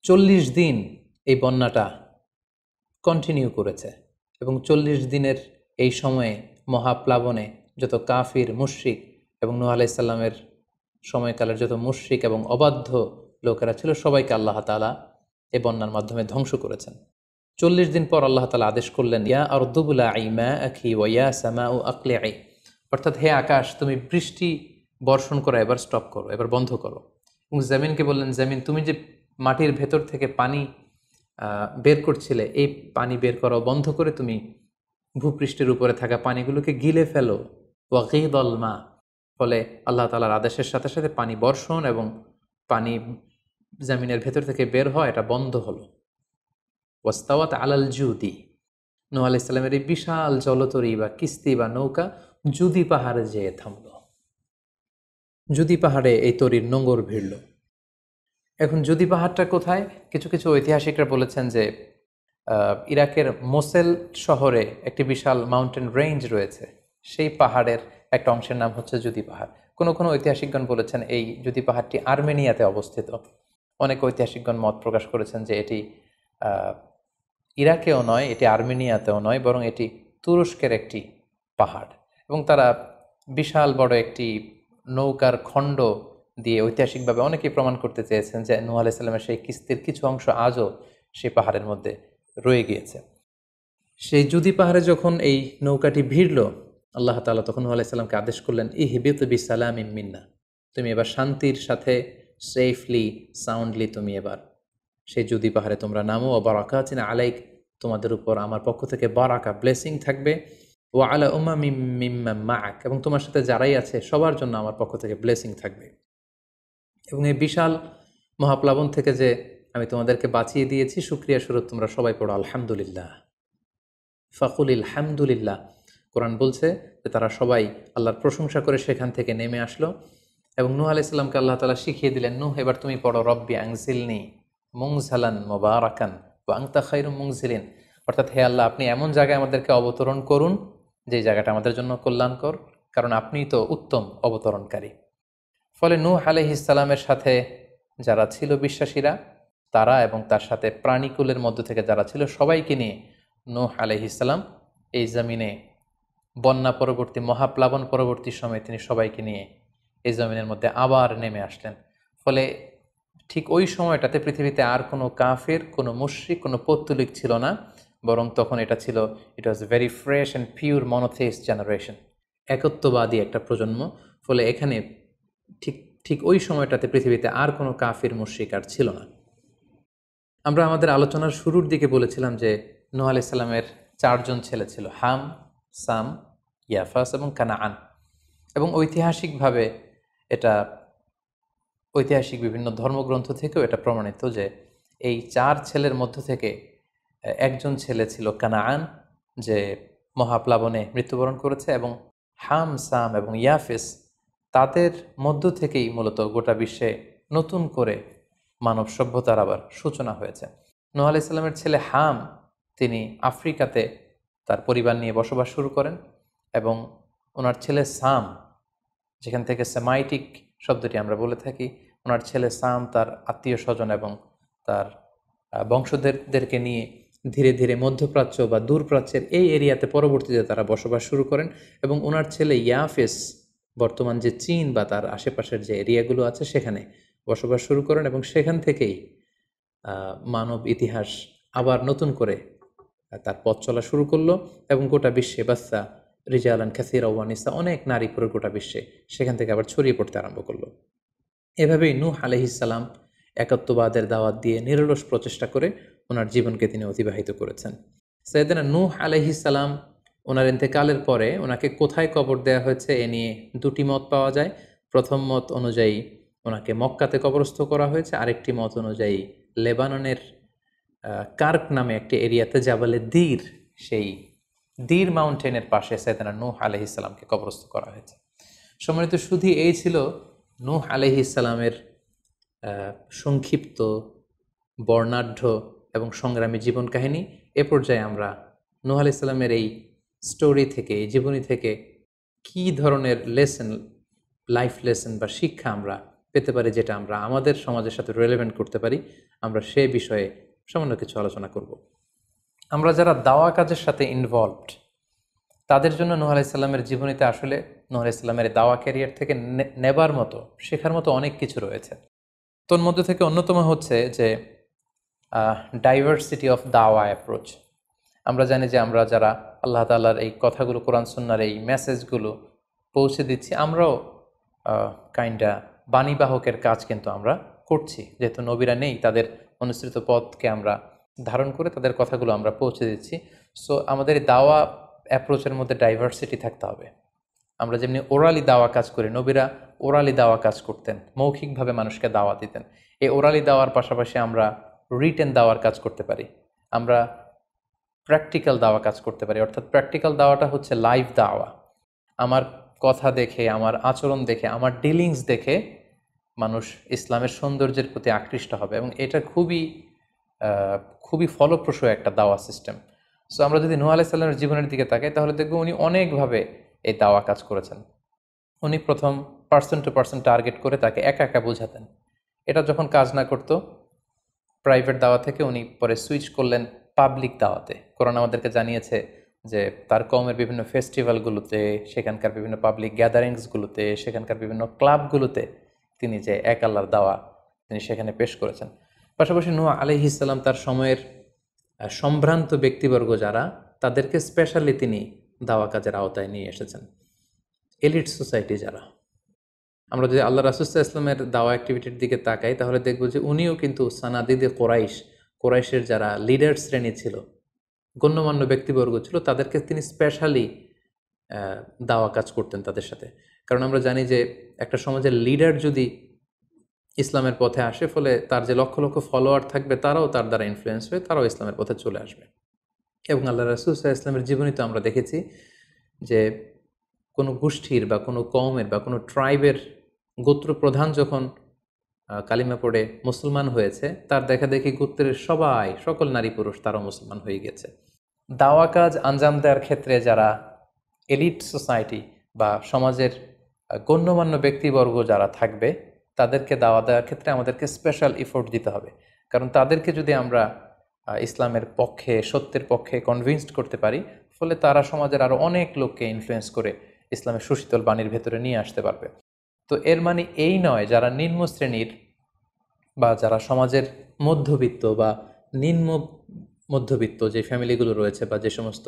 40 দিন এই বন্যাটা কন্টিনিউ করেছে এবং 40 দিনের এই সময়ে মহাপ্লাবনে যত কাফির মুশরিক এবং নূহ আলাইহিস সালামের সময়কালের যত মুশরিক এবং অবাধ্য লোকেরা ছিল সবাইকে আল্লাহ তাআলা এই বন্যার মাধ্যমে ধ্বংস করেছেন। 40 দিন পর আল্লাহ তাআলা আদেশ করলেন, ইয়া আরদু বুলাঈ মাআকি ওয়া ইয়া সামাউ আকলিঈ, অর্থাৎ হে আকাশ তুমি বৃষ্টি বর্ষণ করা এবার স্টপ করো, এবার বন্ধ করো। এবং জমিনকে বললেন, জমিন তুমি যে মাটির ভেতর থেকে পানি বের করছিলে, এই পানি বের করা বন্ধ করে তুমি ভূপৃষ্ঠের উপরে থাকা পানিগুলোকে গিলে ফেলো। ওয়াগীদাল মা, ফলে আল্লাহ তাআলার আদেশের সাথে সাথে পানি বর্ষণ এবং পানি জমিনের ভেতর থেকে বের হয়, এটা বন্ধ হলো। ওয়াস্তাওয়াত আলাল জুদি, নূহ আলাইহিস সালামের এই বিশাল জলতরী বা কিস্তি বা নৌকা জুদি পাহাড়ে যেয়ে থামল। জুদি পাহাড়ে এই তরীর নোঙর ভিড়ল। এখন জুদি পাহাড়টা কোথায়? কিছু কিছু ঐতিহাসিকরা বলেছেন যে ইরাকের মোসেল শহরে একটি বিশাল মাউন্টেন রেঞ্জ রয়েছে, সেই পাহাড়ের একটা অংশের নাম হচ্ছে জুদি পাহাড়। কোনো কোনো ঐতিহাসিকগণ বলেছেন এই জুদি পাহাড়টি আর্মেনিয়াতে অবস্থিত। অনেক ঐতিহাসিকগণ মত প্রকাশ করেছেন যে এটি ইরাকেও নয়, এটি আর্মেনিয়াতেও নয়, বরং এটি তুরস্কের একটি পাহাড়। এবং তারা বিশাল বড় একটি নৌকার খণ্ড দিয়ে ঐতিহাসিকভাবে অনেকেই প্রমাণ করতে চেয়েছেন যে নূহ আলাইহিস সালামের সেই কিস্তির কিছু অংশ আজও সেই পাহাড়ের মধ্যে রয়ে গিয়েছে। সেই জুদি পাহাড়ে যখন এই নৌকাটি ভিড়ল, আল্লাহ তাআলা তখন নূহ আলাইহিস সালামকে আদেশ করলেন, ইহবিত বিসালামিন মিন্না, তুমি এবার শান্তির সাথে সেফলি সাউন্ডলি তুমি এবার সেই জুদি পাহাড়ে তোমরা নামো। ও বারাকাতিন আলাইক, তোমাদের উপর আমার পক্ষ থেকে বারাকা ব্লেসিং থাকবে। ও আলা উমামিম মিম্মান মাআক, এবং তোমার সাথে যারাই আছে সবার জন্য আমার পক্ষ থেকে ব্লেসিং থাকবে। এবং এই বিশাল মহাপ্লাবন থেকে যে আমি তোমাদেরকে বাঁচিয়ে দিয়েছি, শুকরিয়া স্বরূপ তোমরা সবাই পড়ো আলহামদুলিল্লাহ। ফাকুলিল হামদুলিল্লাহ। কোরআন বলছে যে তারা সবাই আল্লাহর প্রশংসা করে সেখান থেকে নেমে আসলো এবং নূহ আলাইহিস সালামকে আল্লাহ তাআলা শিখিয়ে দিলেন, নূহ এবার তুমি পড়ো রব্বি আনজিলনি মুনজালান মুবারাকান ওয়া আনতা খায়রুম মুনজিলিন, অর্থাৎ হে আল্লাহ আপনি এমন জায়গায় আমাদেরকে অবতরণ করুন যে জায়গাটা আমাদের জন্য কল্যাণকর, কারণ আপনিই তো উত্তম অবতরণকারী। ফলে নূহ আলাইহিস সালামের সাথে যারা ছিল বিশ্বাসীরা, তারা এবং তার সাথে প্রাণীকুলের মধ্য থেকে যারা ছিল সবাইকে নিয়ে নূহ আলাইহিস সালাম এই জমিনে বন্যা পরবর্তী মহাপ্লাবন পরবর্তী সময়ে তিনি সবাইকে নিয়ে এই জমিনের মধ্যে আবার নেমে আসলেন। ফলে ঠিক ওই সময়টাতে পৃথিবীতে আর কোনো কাফের, কোনো মুশরিক, কোনো পৌত্তলিক ছিল না, বরং তখন এটা ছিল, it was very fresh and pure monotheist generation, একত্ববাদী একটা প্রজন্ম। ফলে এখানে ঠিক ঠিক ওই সময়টাতে পৃথিবীতে আর কোনো কাফির মুশরিক আর ছিল না। আমরা আমাদের আলোচনার শুরুর দিকে বলেছিলাম যে নূহ আলাইহিস সালামের 4 জন ছেলে ছিল, হাম, সাম, ইয়াফাস এবং কানাআন। এবং ঐতিহাসিকভাবে এটা ঐতিহাসিক বিভিন্ন ধর্মগ্রন্থ থেকেও এটা প্রমাণিত যে এই 4 ছেলের মধ্য থেকে একজন ছেলে ছিল কানাআন, যে মহাপ্লাবনে মৃত্যুবরণ করেছে, এবং হাম, সাম এবং ইয়াফেস, তাদের মধ্য থেকেই মূলত গোটা বিশ্বে নতুন করে মানব সভ্যতার আবার সূচনা হয়েছে। নূহ আলাইহিস সালামের ছেলে হাম, তিনি আফ্রিকাতে তার পরিবার নিয়ে বসবাস শুরু করেন, এবং ওনার ছেলে সাম, যেখান থেকে সেমাইটিক শব্দটি আমরা বলে থাকি, ওনার ছেলে সাম তার আত্মীয় স্বজন এবং তার বংশধরদেরকে নিয়ে ধীরে ধীরে মধ্যপ্রাচ্য বা দূরপ্রাচ্যের এই এরিয়াতে পরবর্তীতে তারা বসবাস শুরু করেন। এবং ওনার ছেলে ইয়াফেস বর্তমান যে চীন বা তার আশেপাশের যে এরিয়াগুলো আছে সেখানে বসবাস শুরু করেন, এবং সেখান থেকেই মানব ইতিহাস আবার নতুন করে তার পথ চলা শুরু করলো, এবং গোটা বিশ্বে বাচ্চা রিজালান কাসীরা ওয়া নিসা, অনেক নারী পুরো গোটা বিশ্বে সেখান থেকে আবার ছড়িয়ে পড়তে আরম্ভ করলো। এভাবেই নূহ আলাইহিস সালাম একত্ববাদের দাওয়াত দিয়ে নিরলস প্রচেষ্টা করে ওনার জীবনকে তিনি অতিবাহিত করেছেন। সাইয়েদনা নূহ আলাইহিস সালাম ওনার ইন্তেকালের পরে ওনাকে কোথায় কবর দেওয়া হয়েছে এ নিয়ে 2টি মত পাওয়া যায়। প্রথম মত অনুযায়ী ওনাকে মক্কাতে কবরস্থ করা হয়েছে, আরেকটি মত অনুযায়ী লেবাননের কার্ক নামে একটি এরিয়াতে জাবালে দীর, সেই দীর মাউন্টেনের পাশে সাইয়েদনা নূহ আলাইহিস সালামকে কবরস্থ করা হয়েছে। সম্মানিত শুধু এই ছিল নূহ আলাইহিস সালামের সংক্ষিপ্ত, বর্ণাঢ্য এবং সংগ্রামী জীবন কাহিনী। এ পর্যায়ে আমরা নূহ আলাইহিস সালামের এই স্টোরি থেকে, এই জীবনী থেকে কী ধরনের লেসন, লাইফ লেসন বা শিক্ষা আমরা পেতে পারি, যেটা আমরা আমাদের সমাজের সাথে রিলেভেন্ট করতে পারি, আমরা সে বিষয়ে সামান্য কিছু আলোচনা করব। আমরা যারা দাওয়া কাজের সাথে ইনভলভড তাদের জন্য নূহ আলাইহিস সালামের জীবনীতে আসলে নূহ আলাইহিস সালামের দাওয়া ক্যারিয়ার থেকে নেবার মতো, শেখার মতো অনেক কিছু রয়েছে। তোর মধ্যে থেকে অন্যতম হচ্ছে যে ডাইভার্সিটি অফ দাওয়া অ্যাপ্রোচ। আমরা জানি যে আমরা যারা আল্লাহ তাআলার এই কথাগুলো, কোরআন সুন্নাহর এই মেসেজগুলো পৌঁছে দিচ্ছি, আমরাও কাইন্ডা বাণীবাহকের কাজ কিন্তু আমরা করছি। যেহেতু নবীরা নেই, তাদের অনুসৃত পথকে আমরা ধারণ করে তাদের কথাগুলো আমরা পৌঁছে দিচ্ছি। সো আমাদের এই দাওয়া অ্যাপ্রোচের মধ্যে ডাইভার্সিটি থাকতে হবে। আমরা যেমনি ওরালি দাওয়া কাজ করি, নবীরা ওরালি দাওয়া কাজ করতেন, মৌখিকভাবে মানুষকে দাওয়া দিতেন। এই ওরালি দাওয়ার পাশাপাশি আমরা রিটেন দাওয়ার কাজ করতে পারি, আমরা প্র্যাকটিক্যাল দাওয়া কাজ করতে পারি। অর্থাৎ প্র্যাকটিক্যাল দাওয়াটা হচ্ছে লাইভ দাওয়া। আমার কথা দেখে, আমার আচরণ দেখে, আমার ডিলিংস দেখে মানুষ ইসলামের সৌন্দর্যের প্রতি আকৃষ্ট হবে, এবং এটা খুবই ফলপ্রসূ একটা দাওয়া সিস্টেম। সো আমরা যদি নূহ আলাইহিস সালামের জীবনের দিকে তাকাই, তাহলে দেখব উনি অনেকভাবে এই দাওয়া কাজ করেছেন। উনি প্রথম পার্সন টু পার্সন টার্গেট করে তাকে একা একা বোঝাতেন। এটা যখন কাজ না করতো, প্রাইভেট দাওয়া থেকে উনি পরে সুইচ করলেন পাবলিক দাওয়াতে। কোরআন আমাদেরকে জানিয়েছে যে তার কওমের বিভিন্ন ফেস্টিভ্যালগুলোতে, সেখানকার বিভিন্ন পাবলিক গ্যাদারিংসগুলোতে, সেখানকার বিভিন্ন ক্লাবগুলোতে তিনি যে এক আল্লাহর দাওয়া তিনি সেখানে পেশ করেছেন। পাশাপাশি নূহ আলাইহিস সালাম তার সময়ের সম্ভ্রান্ত ব্যক্তিবর্গ যারা, তাদেরকে স্পেশালি তিনি দাওয়া কাজের আওতায় নিয়ে এসেছেন। এলিট সোসাইটি যারা, আমরা যদি আল্লাহ রাসূল সাল্লাল্লাহু আলাইহি ওয়াসাল্লামের দাওয়া অ্যাক্টিভিটির দিকে তাকাই, তাহলে দেখব যে উনিও কিন্তু সানাদিদে কোরাইশের যারা লিডার শ্রেণী ছিল, গণ্যমান্য ব্যক্তিবর্গ ছিল, তাদেরকে তিনি স্পেশালি দাওয়া কাজ করতেন তাদের সাথে। কারণ আমরা জানি যে একটা সমাজের লিডার যদি ইসলামের পথে আসে, ফলে তার যে লক্ষ লক্ষ ফলোয়ার থাকবে, তারাও তার দ্বারা ইনফ্লুয়েন্স হয়ে তারাও ইসলামের পথে চলে আসবে। এবং আল্লাহ রাসূল সাল্লাল্লাহু আলাইহি ওয়াসাল্লামের জীবনীতে আমরা দেখেছি যে কোনো গোষ্ঠীর বা কোনো কওমের বা কোনো ট্রাইবের গোত্র প্রধান যখন কালিমা পড়ে মুসলমান হয়েছে, তার দেখা দেখি গোত্রের সকল নারী পুরুষ তারাও মুসলমান হয়ে গেছে। দাওয়া কাজ আঞ্জাম দেওয়ার ক্ষেত্রে যারা এলিট সোসাইটি বা সমাজের গণ্যমান্য ব্যক্তিবর্গ যারা থাকবে, তাদেরকে দাওয়া দেওয়ার ক্ষেত্রে আমাদেরকে স্পেশাল এফোর্ট দিতে হবে। কারণ তাদেরকে যদি আমরা ইসলামের পক্ষে, সত্যের পক্ষে কনভিন্সড করতে পারি, ফলে তারা সমাজের আরও অনেক লোককে ইনফ্লুয়েন্স করে ইসলামের সুশীতল বাণীর ভেতরে নিয়ে আসতে পারবে। তো এর মানে এই নয় যারা নিম্ন শ্রেণীর বা যারা সমাজের মধ্যবিত্ত বা নিম্ন মধ্যবিত্ত যে ফ্যামিলিগুলো রয়েছে বা যে সমস্ত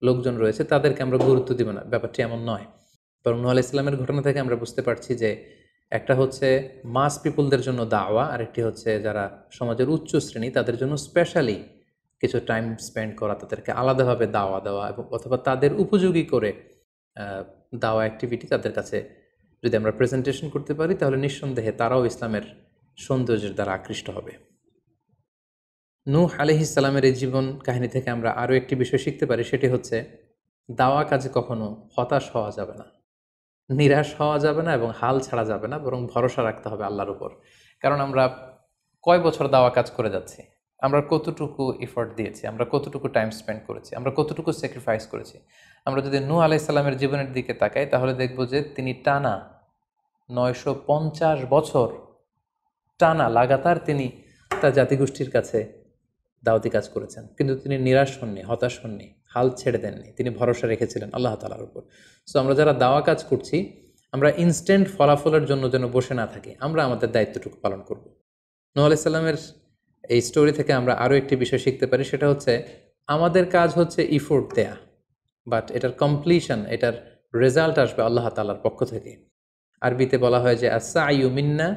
লোকজন রয়েছে, তাদেরকে আমরা গুরুত্ব দিব না, ব্যাপারটি এমন নয়। বরং নূহ আলাইহিস সালামের ঘটনা থেকে আমরা বুঝতে পারছি যে একটা হচ্ছে মাস পিপুলদের জন্য দাওয়া, আর একটি হচ্ছে যারা সমাজের উচ্চ শ্রেণী তাদের জন্য স্পেশালি কিছু টাইম স্পেন্ড করা, তাদেরকে আলাদাভাবে দাওয়া দেওয়া, এবং অথবা তাদের উপযোগী করে দাওয়া অ্যাক্টিভিটি তাদের কাছে যদি আমরা প্রেজেন্টেশন করতে পারি, তাহলে নিঃসন্দেহে তারাও ইসলামের সৌন্দর্যের দ্বারা আকৃষ্ট হবে। নূহ আলাইহিস সালামের এই জীবন কাহিনী থেকে আমরা আরও একটি বিষয় শিখতে পারি, সেটি হচ্ছে দাওয়া কাজে কখনো হতাশ হওয়া যাবে না, নিরাশ হওয়া যাবে না, এবং হাল ছাড়া যাবে না, বরং ভরসা রাখতে হবে আল্লাহর উপর। কারণ আমরা কয় বছর দাওয়া কাজ করে যাচ্ছি, আমরা কতটুকু এফোর্ট দিয়েছি, আমরা কতটুকু টাইম স্পেন্ড করেছি, আমরা কতটুকু স্যাক্রিফাইস করেছি। আমরা যদি নূহ আলাইহিস সালামের জীবনের দিকে তাকাই, তাহলে দেখব যে তিনি টানা 950 বছর টানা লাগাতার তিনি তার জাতিগোষ্ঠীর কাছে দাওয়াতি কাজ করেছেন, কিন্তু তিনি নিরাশ হননি, হতাশ হননি, হাল ছেড়ে দেননি, তিনি ভরসা রেখেছিলেন আল্লাহ তাআলার উপর। সো আমরা যারা দাওয়া কাজ করছি, আমরা ইনস্ট্যান্ট ফলাফলের জন্য যেন বসে না থাকি, আমরা আমাদের দায়িত্বটুকু পালন করব। নূহ আলাইহিস সালামের এই স্টোরি থেকে আমরা আরও একটি বিষয় শিখতে পারি, সেটা হচ্ছে আমাদের কাজ হচ্ছে ইফোর্ট দেয়া, বাট এটার কমপ্লিশন, এটার রেজাল্ট আসবে আল্লাহ তাআলার পক্ষ থেকে। আরবিতে বলা হয় যে আস-সা'য়ু মিন্না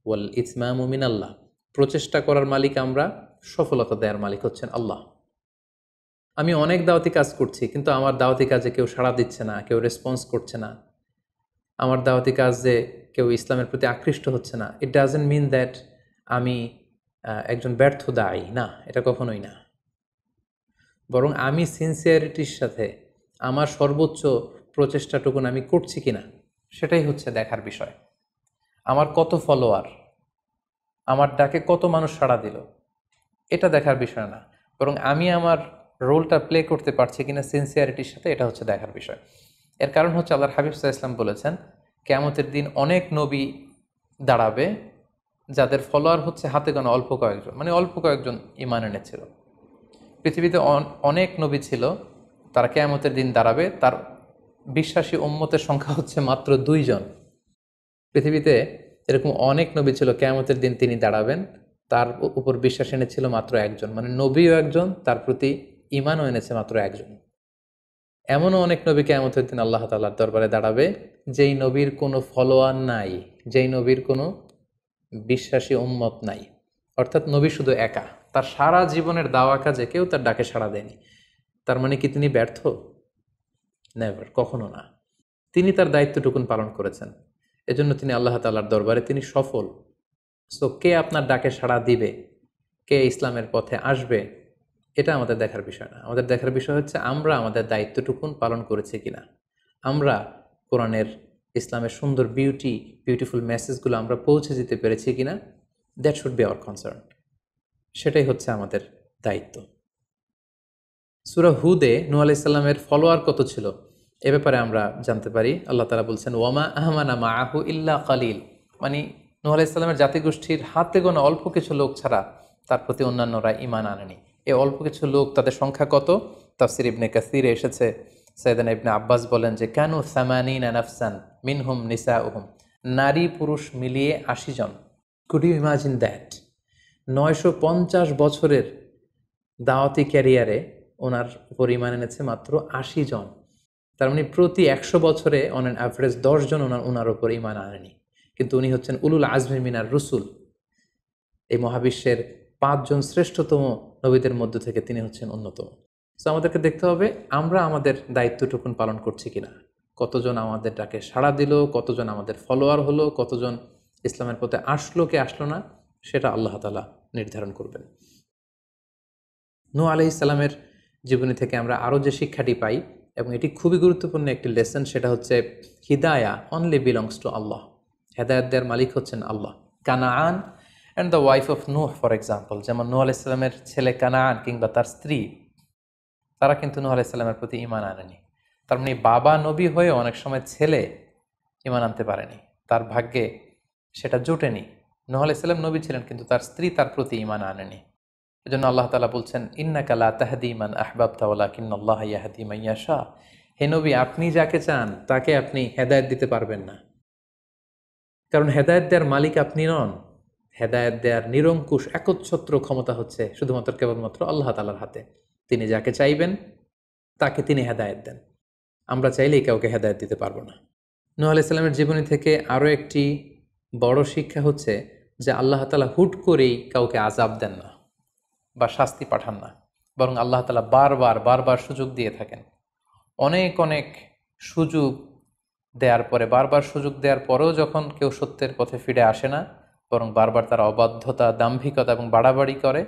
ওয়াল ইতমামু মিনাল্লাহ, প্রচেষ্টা করার মালিক আমরা, সফলতা দেওয়ার মালিক হচ্ছেন আল্লাহ। আমি অনেক দাওয়াতি কাজ করছি, কিন্তু আমার দাওয়াতি কাজে কেউ সাড়া দিচ্ছে না, কেউ রেসপন্স করছে না, আমার দাওয়াতি কাজে কেউ ইসলামের প্রতি আকৃষ্ট হচ্ছে না, ইট ডাজন্ট মিন দ্যাট আমি একজন ব্যর্থ দায়ী, না, এটা কখনোই না। বরং আমি সিনসিয়ারিটির সাথে আমার সর্বোচ্চ প্রচেষ্টাটুকুন আমি করছি কিনা, সেটাই হচ্ছে দেখার বিষয়। আমার কত ফলোয়ার, আমার ডাকে কত মানুষ সাড়া দিল, এটা দেখার বিষয় না, বরং আমি আমার রোলটা প্লে করতে পারছি কিনা সিনসিয়ারিটির সাথে, এটা হচ্ছে দেখার বিষয়। এর কারণ হচ্ছে আল্লাহর হাবিব সাল্লাল্লাহু আলাইহি ওয়াসাল্লাম বলেছেন, কিয়ামতের দিন অনেক নবী দাঁড়াবে যাদের ফলোয়ার হচ্ছে হাতে গোনা অল্প কয়েকজন, মানে অল্প কয়েকজন ঈমান এনেছিল। পৃথিবীতে অনেক নবী ছিল, তারা কিয়ামতের দিন দাঁড়াবে, তার বিশ্বাসী উম্মতের সংখ্যা হচ্ছে মাত্র 2 জন। পৃথিবীতে এরকম অনেক নবী ছিল, কিয়ামতের দিন তিনি দাঁড়াবেন, তার উপর বিশ্বাস এনেছিল মাত্র একজন, মানে নবীও একজন, তার প্রতি ঈমানও এনেছে মাত্র একজন। এমনও অনেক নবী কিয়ামতের দিন আল্লাহ তাআলার দরবারে দাঁড়াবে, যেই নবীর কোনো ফলোয়ার নাই, যেই নবীর কোনো বিশ্বাসী উম্মত নাই, অর্থাৎ নবী শুধু একা, তার সারা জীবনের দাওয়া কাজে কেউ তার ডাকে সাড়া দেয়নি। তার মানে কি তিনি ব্যর্থ? নেভার, কখনো না। তিনি তার দায়িত্বটুকুন পালন করেছেন, এজন্য তিনি আল্লাহ তাআলার দরবারে তিনি সফল। সো কে আপনার ডাকে সাড়া দিবে, কে ইসলামের পথে আসবে, এটা আমাদের দেখার বিষয় না। আমাদের দেখার বিষয় হচ্ছে আমরা আমাদের দায়িত্বটুকুন পালন করেছি কিনা, আমরা কোরআনের, ইসলামের সুন্দর বিউটিফুল মেসেজগুলো আমরা পৌঁছে দিতে পেরেছি কিনা। That should be hour concern, সেটাই হচ্ছে আমাদের দায়িত্ব। সূরা হুদে নূহ আলাইহিস সালামের ফলোয়ার কত ছিল এ ব্যাপারে আমরা জানতে পারি। আল্লাহ তাআলা বলছেন, ওয়ামা আহমানা মাআহু ইল্লা কালিল, মানে নূহ আলাইহিস সালামের জাতিগোষ্ঠীর হাতে গোনা অল্প কিছু লোক ছাড়া তার প্রতি অন্যান্যরা ঈমান আনেনি। এই অল্প কিছু লোক, তাদের সংখ্যা কত? তাফসির ইবনে কাসিরে এসেছে, সাইয়েদনা ইবনে আব্বাস বলেন যে কানু সামানিনা নাফসান মিনহুম নিসাউহুম, নারী পুরুষ মিলিয়ে 80 জন। Could you imagine that? 950 বছরের দাওয়াতি ক্যারিয়ারে ওনার উপর ঈমান এনেছে মাত্র 80 জন। তার মানে প্রতি 100 বছরে অন অ্যান অ্যাভারেজ 10 জন ওনার উপর ঈমান আনেনি। কিন্তু উনি হচ্ছেন উলুল আজমি মিনার রসুল, এই মহাবিশ্বের 5 জন শ্রেষ্ঠতম নবীদের মধ্য থেকে তিনি হচ্ছেন অন্যতম। সো আমাদেরকে দেখতে হবে আমরা আমাদের দায়িত্বটুকুন পালন করছি কিনা। কতজন আমাদের ডাকে সাড়া দিল, কতজন আমাদের ফলোয়ার হলো, কতজন ইসলামের পথে আসলো কে আসলো না, সেটা আল্লাহ তাআলা নির্ধারণ করবেন। নূহ আলাইহিস সালামের জীবনী থেকে আমরা আরও যে শিক্ষাটি পাই, এবং এটি খুবই গুরুত্বপূর্ণ একটি লেসন, সেটা হচ্ছে হিদায়া অনলি বিলংস টু আল্লাহ। হেদায়েত দেওয়ার মালিক হচ্ছেন Allah. Canaan and the wife of Nuh for example, যেমন নূহ আলাইহিস সালামের ছেলে কানাআন কিংবা তার স্ত্রী, তারা কিন্তু নূহ আলাইহিস সালামের প্রতি ঈমান আনেনি। তার মানে বাবা নবী হয়ে অনেক সময় ছেলে ঈমান আনতে পারেনি, তার ভাগ্যে সেটা জোটেনি। নূহ আলাইহিস সালাম নবী ছিলেন, কিন্তু তার স্ত্রী তার প্রতি ঈমান আনেনি। এজন্য আল্লাহ তাআলা বলছেন, ইন্নাকা লা তাহদি মান আহবাবতা ওয়ালাকিন্নাল্লাহা ইয়াহদি মান ইয়াশা, হে নবী, আপনি যাকে চান তাকে আপনি হেদায়েত দিতে পারবেন না, কারণ হেদায়েত দেওয়ার মালিক আপনি নন। হেদায়েত দেওয়ার নিরঙ্কুশ একচ্ছত্র ক্ষমতা হচ্ছে শুধুমাত্র কেবলমাত্র আল্লাহ তাআলার হাতে। তিনি যাকে চাইবেন তাকে তিনি হেদায়েত দেন, আমরা চাইলেই কাউকে হেদায়েত দিতে পারবো না। নূহ আলাইহিস সালামের জীবনী থেকে আরও একটি বড় শিক্ষা হচ্ছে যে আল্লাহ তাআলা হুট করেই কাউকে আযাব দেন না বা শাস্তি পাঠান না, বরং আল্লাহ তাআলা বারবার সুযোগ দিয়ে থাকেন। অনেক অনেক সুযোগ দেওয়ার পরে, বারবার সুযোগ দেওয়ার পরেও যখন কেউ সত্যের পথে ফিরে আসে না, বরং বারবার তারা অবাধ্যতা, দাম্ভিকতা এবং বাড়াবাড়ি করে,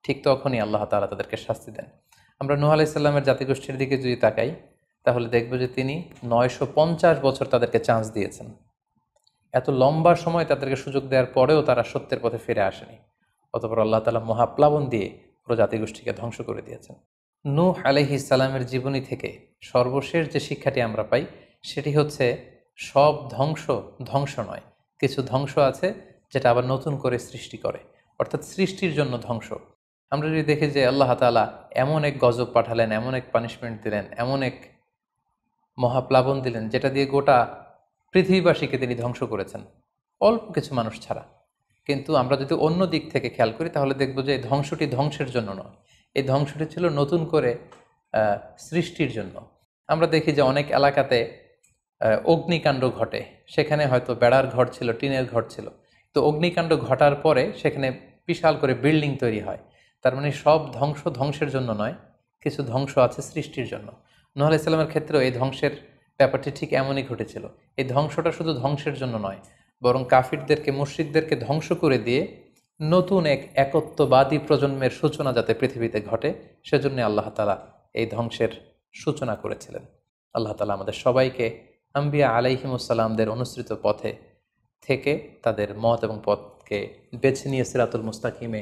ঠিক তখনই আল্লাহ তাআলা তাদেরকে শাস্তি দেন। আমরা নূহ আলাইহিস সালামের জাতিগোষ্ঠীর দিকে যদি তাকাই, তাহলে দেখব যে তিনি 950 বছর তাদেরকে চান্স দিয়েছেন। এত লম্বা সময় তাদেরকে সুযোগ দেওয়ার পরেও তারা সত্যের পথে ফিরে আসেনি। অতঃপর আল্লাহ তাআলা মহাপ্লাবন দিয়ে পুরো জাতিগোষ্ঠীকে ধ্বংস করে দিয়েছেন। নূহ আলাইহিস সালামের জীবনী থেকে সর্বশেষ যে শিক্ষাটি আমরা পাই, সেটি হচ্ছে সব ধ্বংস নয়। কিছু ধ্বংস আছে যেটা আবার নতুন করে সৃষ্টি করে, অর্থাৎ সৃষ্টির জন্য ধ্বংস। আমরা যদি দেখি যে আল্লাহ তাআলা এমন এক গজব পাঠালেন, এমন এক পানিশমেন্ট দিলেন, এমন এক মহাপ্লাবন দিলেন, যেটা দিয়ে গোটা পৃথিবীবাসীকে তিনি ধ্বংস করেছেন, অল্প কিছু মানুষ ছাড়া। কিন্তু আমরা যদি অন্য দিক থেকে খেয়াল করি, তাহলে দেখব যে এই ধ্বংসটি ধ্বংসের জন্য নয়, এই ধ্বংসটি ছিল নতুন করে সৃষ্টির জন্য। আমরা দেখি যে অনেক এলাকাতে অগ্নিকাণ্ড ঘটে, সেখানে হয়তো বেড়ার ঘর ছিল, টিনের ঘর ছিল, তো অগ্নিকাণ্ড ঘটার পরে সেখানে বিশাল করে বিল্ডিং তৈরি হয়। তার মানে সব ধ্বংসের জন্য নয়, কিছু ধ্বংস আছে সৃষ্টির জন্য। নূহ আলাইহিস সালামের ক্ষেত্রেও এই ধ্বংসের ব্যাপারটি ঠিক এমনই ঘটেছিল। এই ধ্বংসটা শুধু ধ্বংসের জন্য নয়, বরং কাফিরদেরকে, মুশরিকদেরকে ধ্বংস করে দিয়ে নতুন এক একত্ববাদী প্রজন্মের সূচনা যাতে পৃথিবীতে ঘটে, সেজন্য আল্লাহ তাআলা এই ধ্বংসের সূচনা করেছিলেন। আল্লাহ তাআলা আমাদের সবাইকে আম্বিয়া আলাইহিমুসসালামদের অনুসৃত পথে থেকে তাদের মত এবং পথকে বেছে নিয়ে সিরাতুল মুস্তাকিমে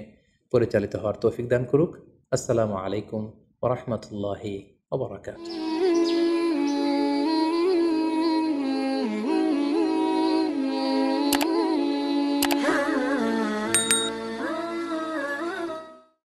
পরিচালিত হওয়ার তৌফিক দান করুক। আসসালামু আলাইকুম ওয়া রাহমাতুল্লাহি ওয়া বারাকাতুহু।